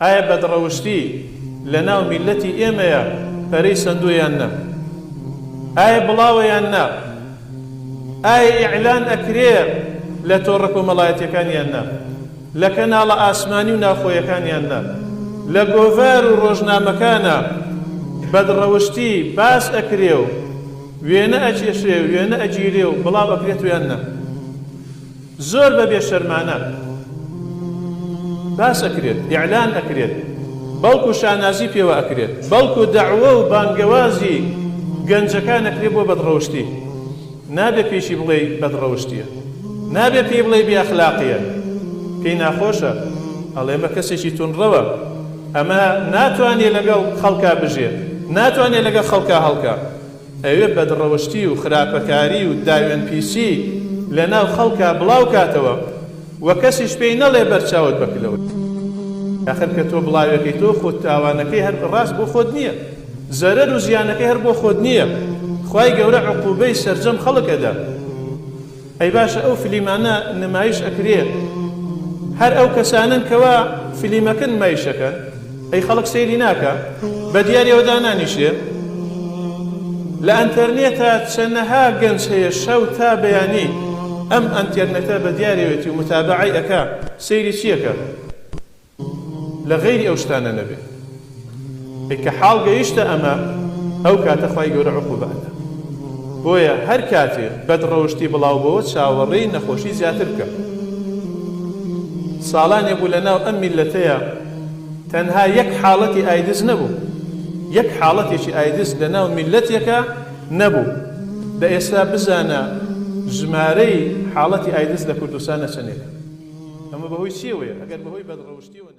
ئایا بەدڕەوشتی لە ناو میلەتی ئێمەیە پەرەی سندوویان نا؟ ئایا بڵاوەیان نا؟ ئایا ئیعلان ئەکرێ لە تۆڕە کۆمەڵایەتیەکانیان نا؟ لە کەناڵە ئاسمانی و ناوخۆیەکانیان نا؟ لە گۆڤار و ڕۆژنامەکانە بەدڕەوشتی باس ئەکرێ و وێنە ئەچێشێ و وێنە ئەگیرێ و بڵاو ئەکرێت ویان نا؟ زۆر بە بێشەرمانە باس ئەکرێت، ئیعلان ئەکرێت، بەڵکو شانازی پێوە ئەکرێت، بەڵکو دەعوە و بانگەوازی گەنجەکان ئەکرێت بۆ بەدڕەوشتی. نابێ پێشی بڵێ بەدڕەوشتیە، نابێ پێی بڵێ بێئەخلاقیە، پێی ناخۆشە، ئەڵێ ئەمە کەسێکی تونڕەوە، ئەمە ناتوانێت لەگەڵ خەڵکا بژێت، ناتوانێت لەگەڵ خەڵکا هەڵکا. ئەوێ بەدڕەوشتی و خراپەکاری و داوێن پیسی لە ناو خەڵکا بڵاو کاتەوە و کەسیش پێی نەڵێ بەرچاوت بکلەوە. ئاخر کە تۆ بڵاوەکەی تۆ خۆت تاوانەکەی هەر ڕاست بۆ خۆت نییە، زەرەر و زیانەکەی هەر بۆ خۆت نییە، خوای گەورە عقوبەی سەرجەم خەڵکەدا. ئەی باشە ئەو فلیمانە نمایش ئەکرێ، هەر ئەو کەسانن کەوا فلیمەکە نمایشەکەن، ئەی خەڵک سەیری ناکە، بە دیاریەوەدا نانیشێ. لە ئەنتەرنێتە چەندەها گەنج هەیە شەو تا بەیانی ئەم ئەنتەرنێتە بە دیارەوێتی و متابعەی ئەکا، سەیری چیەکە؟ لە غەیری ئەو شتانە نەبێ. کە حاڵ گەیشتە ئەمە، ئەو کاتە خوای گەورە عقوبەتە. بۆیە هەر کاتێ بەدڕەوشتی بڵاو بۆ چاوەڕێی نەخۆشی زیاتر بکە. ساڵانێ بوو لە ناو ئەم میلەتەیە تەنها یەک حاڵەتی ئایدز نەبوو، یەک حاڵەتێکی ئایدز لە ناو میلەتێکە نەبوو. لە ئێستا بزانە ژمارەی حاڵەتی ئایدز لە کوردستانە چەندێکە. ئەمە بەهۆی چیەوەیە؟ ئەگەر بەهۆی بەدڕەوشتیەوە